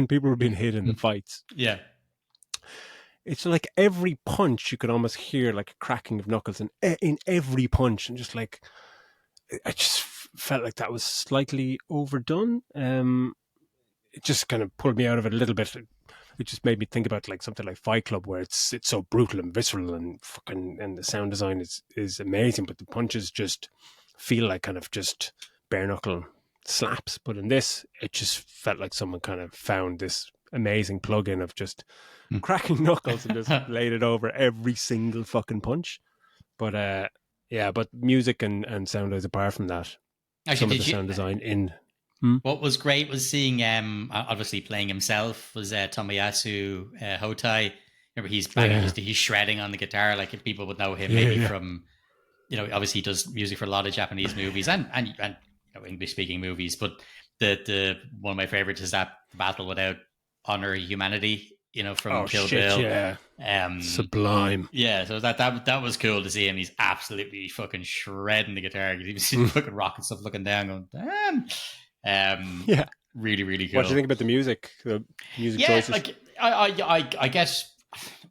people were being hit in the fights. Yeah. It's like every punch you could almost hear like a cracking of knuckles in every punch, and just like I just felt like that was slightly overdone. It just kind of pulled me out of it a little bit. It just made me think about like something like Fight Club, where it's so brutal and visceral and fucking, and the sound design is amazing, but the punches just feel like kind of just bare knuckle slaps. But in this, it just felt like someone kind of found this amazing plug-in of just cracking knuckles and just laid it over every single fucking punch. But but music and sound is apart from that. Actually, some of the sound design in. What was great was seeing obviously playing himself was Tomoyasu Hotai. Remember, he's banging, he's shredding on the guitar. Like people would know him from, obviously he does music for a lot of Japanese movies and English speaking movies. But the one of my favorites is that Battle Without Honor Humanity, from Kill Bill. Yeah. Sublime. Yeah, so that was cool to see him. He's absolutely fucking shredding the guitar. You see the fucking rock and stuff looking down, going, damn. Really, really cool. What do you think about the music? The music choices? Like I guess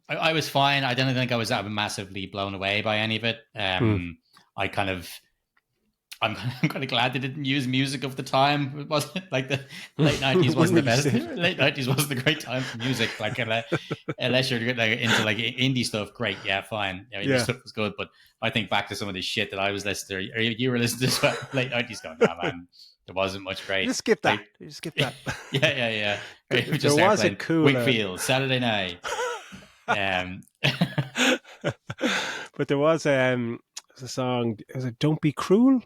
I was fine. I don't think I was massively blown away by any of it. I'm kind of glad they didn't use music of the time. It wasn't like the late 90s wasn't the best. Late 90s wasn't a great time for music. Like unless you're like into like indie stuff, great, yeah, fine. Indie stuff was good, but I think back to some of the shit that I was listening to, or you were listening to late 90s, going, oh man, there wasn't much great. You skip that. You skip that. Yeah. There was a cool Wakefield Saturday Night. But there was a song. Was it "Don't Be Cruel"?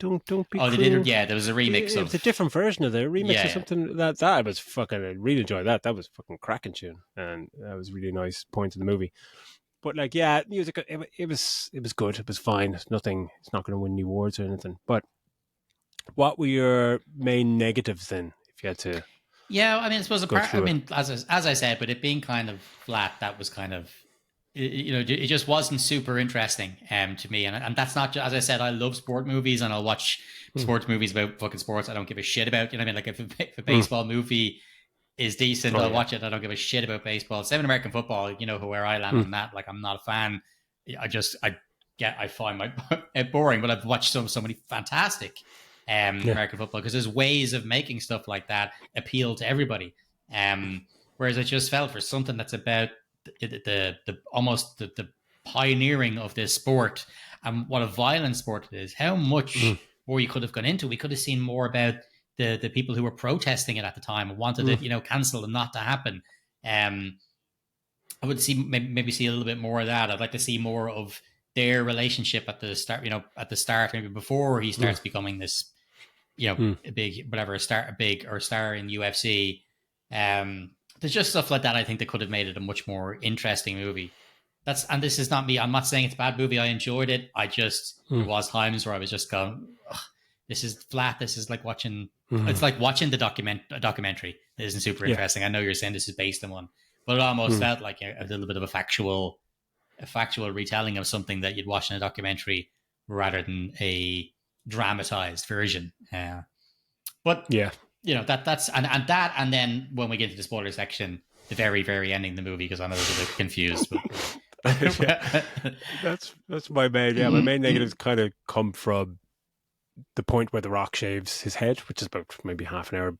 Don't be. Oh, cruel. They did. Yeah, there was a remix of. It was a different version of the remix of something that I was fucking. I really enjoyed that. That was fucking cracking tune, and that was a really nice point in the movie. But like, yeah, music. It was good. It was fine. It's nothing. It's not going to win any awards or anything. But what were your main negatives then, if you had to? Yeah, I mean, I suppose as I said, but it being kind of flat, that was kind of it just wasn't super interesting to me. And that's not just, as I said, I love sport movies and I'll watch sports movies about fucking sports I don't give a shit about. You know what I mean? Like if a baseball movie is decent, I'll watch it. I don't give a shit about baseball. Same in American football, where I land on that. Like I'm not a fan. I find it boring, but I've watched so many fantastic American football because there's ways of making stuff like that appeal to everybody. Whereas I just felt for something that's about the almost the pioneering of this sport and what a violent sport it is, how much more you could have gone into. We could have seen more about the people who were protesting it at the time and wanted it, cancelled and not to happen. I would maybe see a little bit more of that. I'd like to see more of their relationship at the start, maybe before he starts becoming this, a big, whatever, a star in UFC. There's just stuff like that. I think that could have made it a much more interesting movie. And this is not me. I'm not saying it's a bad movie. I enjoyed it. There was times where I was just going, this is flat. This is like watching. It's like watching a documentary. It isn't super interesting. I know you're saying this is based on one, but it almost felt like a little bit of a factual retelling of something that you'd watch in a documentary rather than a dramatized version. But yeah, that's that. And then when we get into the spoiler section, the very, very ending of the movie, because I'm a little bit confused. But that's my main. Yeah, my main negatives kind of come from the point where The Rock shaves his head, which is about maybe half an hour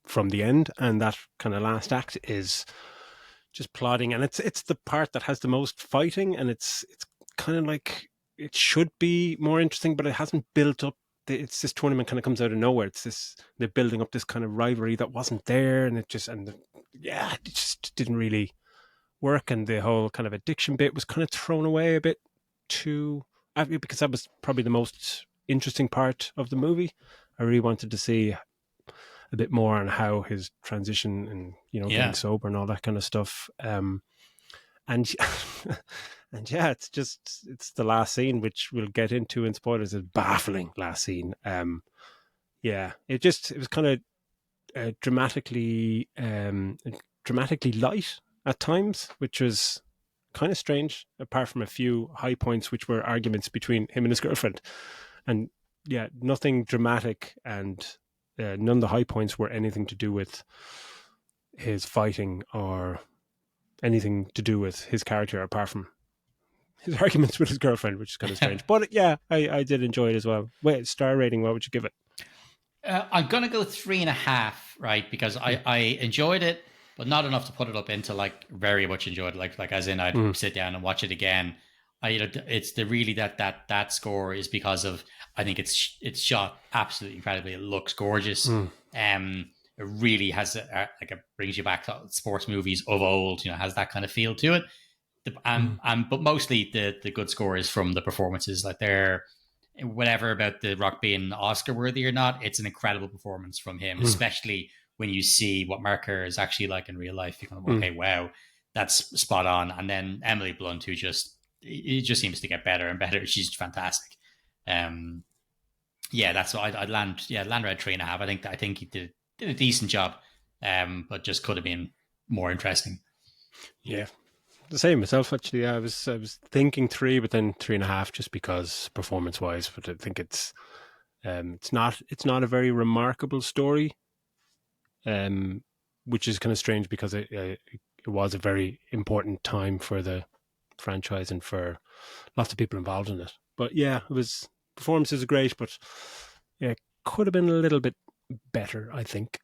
from the end, and that kind of last act is just plodding, and it's the part that has the most fighting, and it's kind of like it should be more interesting, but it hasn't built up. It's this tournament kind of comes out of nowhere. They're building up this kind of rivalry that wasn't there, and it just didn't really work, and the whole kind of addiction bit was kind of thrown away a bit too, because that was probably the most interesting part of the movie. I really wanted to see a bit more on how his transition and getting sober and all that kind of stuff. And yeah, it's the last scene, which we'll get into in spoilers. A baffling last scene. It was kind of dramatically light at times, which was kind of strange. Apart from a few high points, which were arguments between him and his girlfriend, and nothing dramatic, and none of the high points were anything to do with his fighting or anything to do with his character, apart from his arguments with his girlfriend, which is kind of strange. But yeah, I did enjoy it as well. Wait, star rating, what would you give it? I'm going to go 3.5, right? Because I enjoyed it, but not enough to put it up into like very much enjoyed it. Like as in I'd sit down and watch it again. It's that score is because of, I think it's shot absolutely incredibly. It looks gorgeous. It really has it brings you back to sports movies of old. Has that kind of feel to it. But mostly the good score is from the performances. Like they're whatever about The Rock being Oscar worthy or not. It's an incredible performance from him, especially when you see what Mark Kerr is actually like in real life. You're going, okay, wow, that's spot on. And then Emily Blunt, who just seems to get better and better. She's fantastic. That's what I'd land. Yeah, land around 3.5. I think he did a decent job, but just could have been more interesting. Yeah, the same myself actually. I was thinking 3, but then 3.5 just because performance wise. But I think it's not a very remarkable story, which is kind of strange because it was a very important time for the franchise and for lots of people involved in it. But yeah, performances are great, but yeah, could have been a little bit better, I think.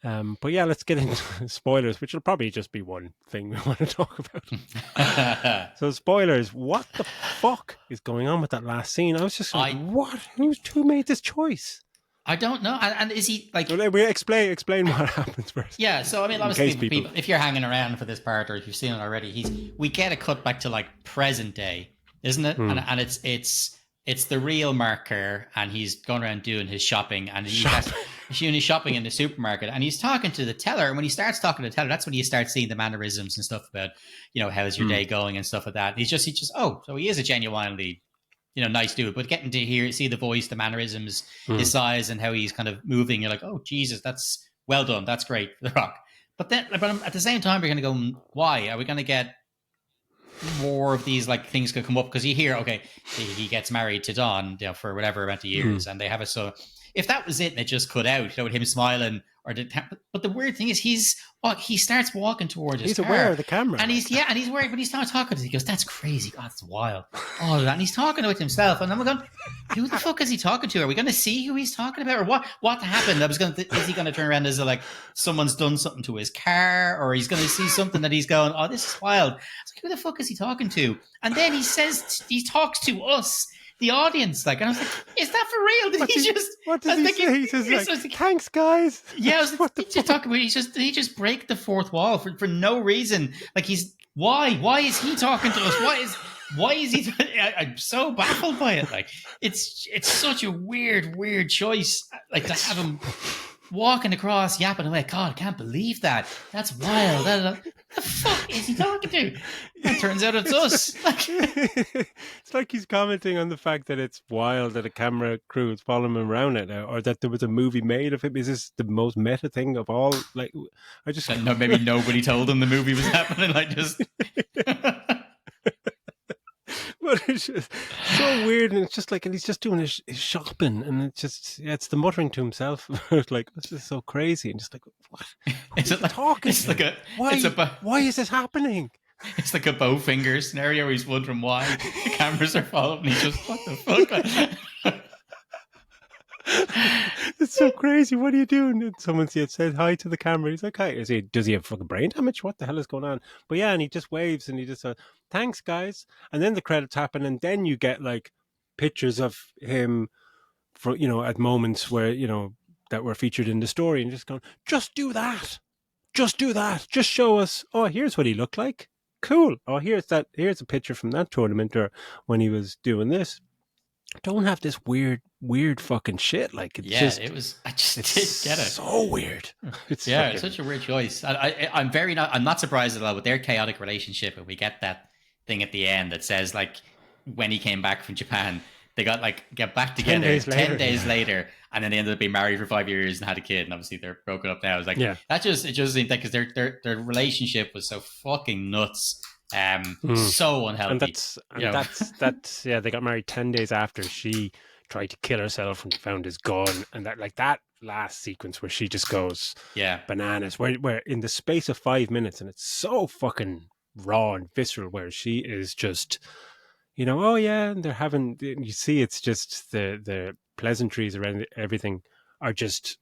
But yeah, let's get into spoilers, which will probably just be one thing we want to talk about. So spoilers, what the fuck is going on with that last scene? I was just like, what? Who made this choice? I don't know. And is he like... We explain what happens first. Yeah, so I mean, obviously, people, if you're hanging around for this part or if you've seen it already, we get a cut back to like present day, isn't it? And it's the real Mark Kerr, and he's going around doing his shopping, and he's doing his shopping in the supermarket, and he's talking to the teller. And when he starts talking to the teller, that's when you start seeing the mannerisms and stuff about, how's your day going and stuff like that. He's just, so he is a genuinely, nice dude. But getting to see the voice, the mannerisms, his size, and how he's kind of moving, you're like, oh Jesus, that's well done, that's great for The Rock. But at the same time, we're going to go, why are we going to get more of these like things could come up, because you hear, okay, he gets married to Dawn, you know, for whatever amount of years, and they have a son. If that was it, and it just cut out, you know, with him smiling, but the weird thing is, he starts walking towards his car. He's aware of the camera, and he's worried, but he's not talking to us. He goes, "That's crazy. God, that's wild." All of that, and he's talking with himself. And I'm going, who the fuck is he talking to? Are we going to see who he's talking about, or what happened? Is he going to turn around as like someone's done something to his car, or he's going to see something that he's going, "Oh, this is wild." I was like, who the fuck is he talking to? And then he talks to us, the audience, like, and I was like, is that for real? What does he say? He says, like, thanks, guys. Yeah, I was like, talking about, did he just break the fourth wall for no reason? Like, why is he talking to us? Why is he? I'm so baffled by it. Like, it's such a weird choice. Like, to have him walking across, yapping away. God, I can't believe that. That's wild. The fuck is he talking to? It turns out it's us. Like, it's like he's commenting on the fact that it's wild that a camera crew is following him around it now, or that there was a movie made of him. Is this the most meta thing of all? Like, I just maybe nobody told him the movie was happening. Like, just. But it's just so weird, and it's just like, and he's just doing his shopping, and it's just, it's the muttering to himself. Like, this is so crazy, and just like, what? Is it like talking? It's like why is this happening? It's like a Bowfinger scenario. He's wondering why the cameras are following. He's just, what the fuck? It's so crazy. What are you doing? And someone said hi to the camera. He's like, hi. Does he have fucking brain damage? What the hell is going on? But yeah, and he just waves, and he just thanks, guys. And then the credits happen, and then you get like pictures of him for, you know, at moments where, you know, that were featured in the story, and just going, just do that. Just do that. Just show us, oh, here's what he looked like. Cool. Oh, here's a picture from that tournament, or when he was doing this. Don't have this weird fucking shit. Like, it's just, it was. I just didn't get it. So weird. It's such a weird choice. I'm not surprised at all with their chaotic relationship. And we get that thing at the end that says, like, when he came back from Japan, they got get back together 10 days later, and then they ended up being married for 5 years and had a kid, and obviously they're broken up now. It's like, it just seemed like, because their relationship was so fucking nuts. So unhealthy. And that's they got married 10 days after she tried to kill herself and found his gun, and that last sequence where she just goes bananas, where in the space of 5 minutes, and it's so fucking raw and visceral, where she is just, you know, oh yeah, and they're having, you see, it's just the pleasantries around everything are just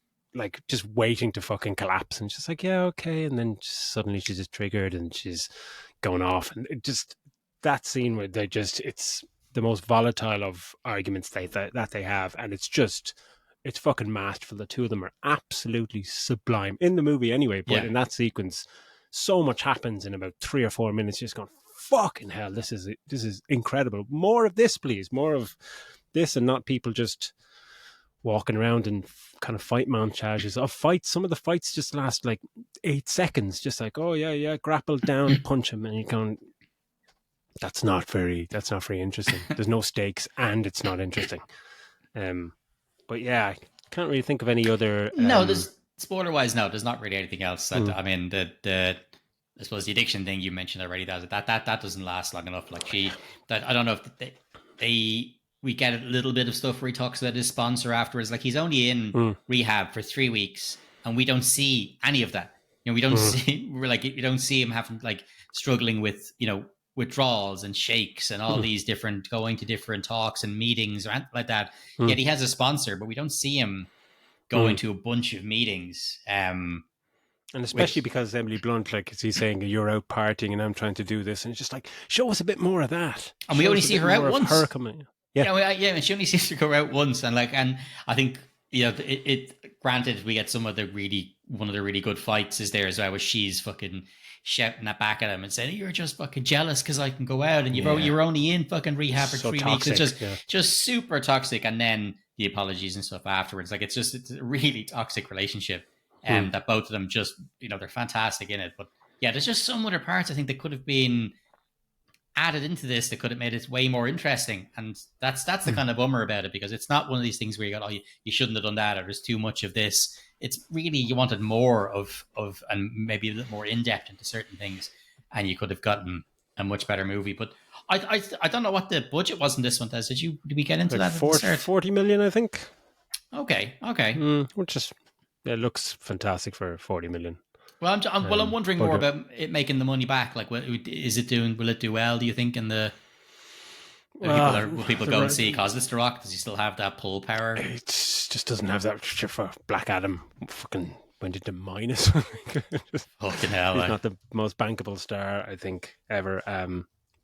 waiting to fucking collapse, and just like, yeah, okay, and then suddenly she's just triggered and she's going off, and it just, that scene where they just, it's the most volatile of arguments that they have, and it's fucking masterful. The two of them are absolutely sublime in the movie anyway, but in that sequence, so much happens in about 3 or 4 minutes. You're just going, fucking hell, this is incredible. More of this, please. More of this, and not people just walking around and kind of fight montages of fights. Some of the fights just last like 8 seconds, just like, oh yeah, grapple down, punch him, and you're going, that's not very interesting. There's no stakes, and it's not interesting. But yeah, I can't really think of any other. No, there's spoiler wise. No, there's not really anything else. I mean, the I suppose the addiction thing you mentioned already, that doesn't last long enough. Like, I don't know if we get a little bit of stuff where he talks about his sponsor afterwards. Like, he's only in rehab for 3 weeks, and we don't see any of that. You know, we don't see, you don't see him having, like, struggling with, you know, withdrawals and shakes and all these different, going to different talks and meetings or anything like that. Yet he has a sponsor, but we don't see him going to a bunch of meetings. And especially because Emily Blunt, like, he's saying, you're out partying and I'm trying to do this. And it's just like, show us a bit more of that. And we only see her out once. Her coming. And she only seems to go out once. And I think, you know, it granted, we get one of the really good fights is there as well, where she's fucking shouting that back at him and saying, you're just fucking jealous because I can go out and you're only in fucking rehab for 3 weeks. It's just super toxic. And then the apologies and stuff afterwards. Like, it's a really toxic relationship. And that both of them just, you know, they're fantastic in it. But yeah, there's just some other parts I think that could have been added into this that could have made it way more interesting. And that's the kind of bummer about it, because it's not one of these things where you go, oh, you shouldn't have done that, or there's too much of this. It's really, you wanted more of and maybe a little more in-depth into certain things, and you could have gotten a much better movie. But I don't know what the budget was in this one. Did we get into Like that? At the start? 40 million, I think. Okay. Which is, it looks fantastic for 40 million. Well, I'm wondering more about it making the money back. Like, what is it doing? Will it do well? Do you think? Will people go and see? Because it's The Rock. Does he still have that pull power? It just doesn't have that. For Black Adam, fucking went into minus. Fucking hell! He's not the most bankable star, I think, ever.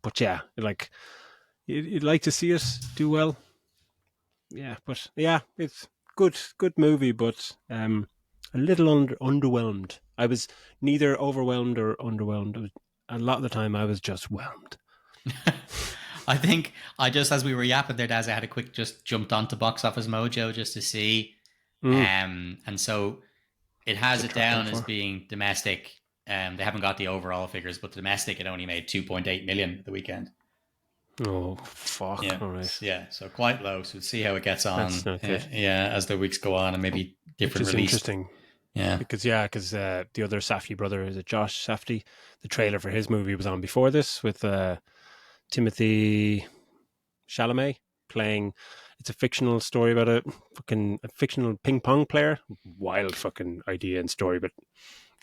But yeah, like you'd like to see it do well. Yeah, but yeah, it's good movie, but a little underwhelmed. I was neither overwhelmed or underwhelmed. A lot of the time, I was just whelmed. I think as we were yapping there, Daz, I had a quick just jumped onto Box Office Mojo just to see, and so it has it down as being domestic. They haven't got the overall figures, but the domestic, it only made 2.8 million the weekend. Oh fuck! Yeah, all right. Yeah, so quite low. So we'll see how it gets on. That's not good. As the weeks go on, and maybe different release. Interesting. Yeah, because the other Safdie brother, is it Josh Safdie? The trailer for his movie was on before this with Timothy Chalamet playing. It's a fictional story about a fictional ping pong player. Wild fucking idea and story, but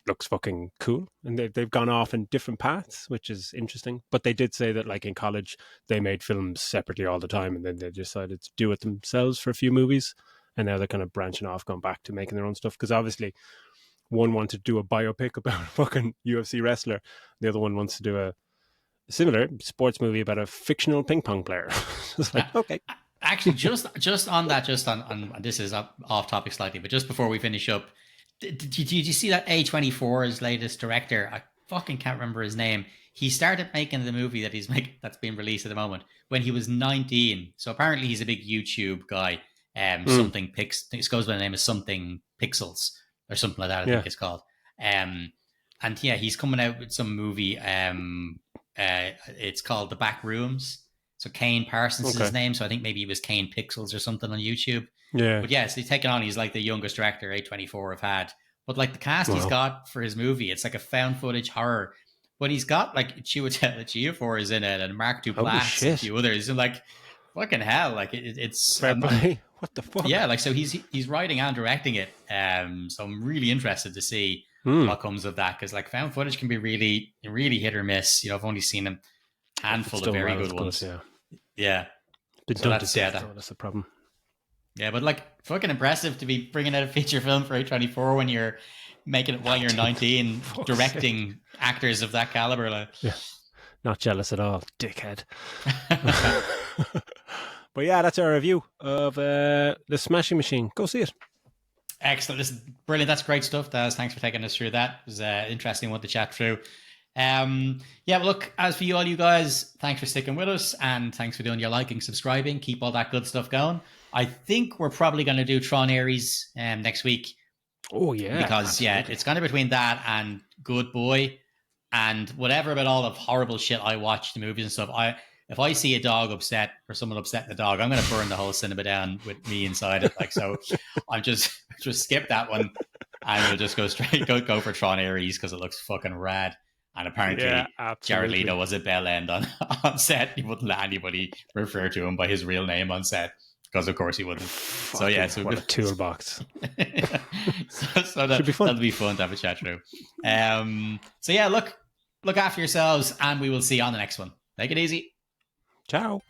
looks fucking cool. And they've gone off in different paths, which is interesting. But they did say that, like, in college, they made films separately all the time, and then they decided to do it themselves for a few movies. And now they're kind of branching off, going back to making their own stuff. Because obviously, one wanted to do a biopic about a fucking UFC wrestler. The other one wants to do a similar sports movie about a fictional ping pong player. It's like, okay. Actually, just on that, on this is off topic slightly, but just before we finish up, did you see that A24's latest director? I fucking can't remember his name. He started making the movie that's being released at the moment when he was 19. So apparently he's a big YouTube guy. Something it goes by the name of Something Pixels or something like that. I think it's called. And yeah, he's coming out with some movie. It's called The Back Rooms. So Kane Parsons is his name. So I think maybe it was Kane Pixels or something on YouTube. Yeah. But yeah, so he's taken on. He's like the youngest director A24 have had. But like the cast he's got for his movie, it's like a found footage horror. But he's got like Chiwetel Ejiofor is in it, and Mark Duplass and a few others. And like, fucking hell, like it's fair play. What the fuck? Yeah, like so he's writing and directing it. So I'm really interested to see what comes of that, because like found footage can be really hit or miss. You know, I've only seen a handful of very good ones. Yeah. So that's the problem. Yeah, but like fucking impressive to be bringing out a feature film for A24 when you're making it while you're 19, directing actors of that caliber. Like. Yeah, not jealous at all, dickhead. But yeah, that's our review of The Smashing Machine. Go see it. Excellent. This is brilliant. That's great stuff, Daz. Thanks for taking us through that. It was an interesting one to chat through. Yeah, look, as for you all, you guys, thanks for sticking with us, and thanks for doing your liking, subscribing, keep all that good stuff going. I think we're probably going to do Tron Ares next week. Oh yeah, because absolutely. it's kind of between that and Good Boy and whatever about all of horrible shit I watch, the movies and stuff. If I see a dog upset or someone upsetting the dog, I'm going to burn the whole cinema down with me inside it. Like, so I'm just skip that one, and we'll just go straight go for Tron Ares because it looks fucking rad. And apparently, Jared Leto was a bell end on set. He wouldn't let anybody refer to him by his real name on set, because of course he wouldn't. So yeah, so what a toolbox. so Should be fun. That'll be fun to have a chat through. So yeah, look after yourselves, and we will see you on the next one. Take it easy. Ciao.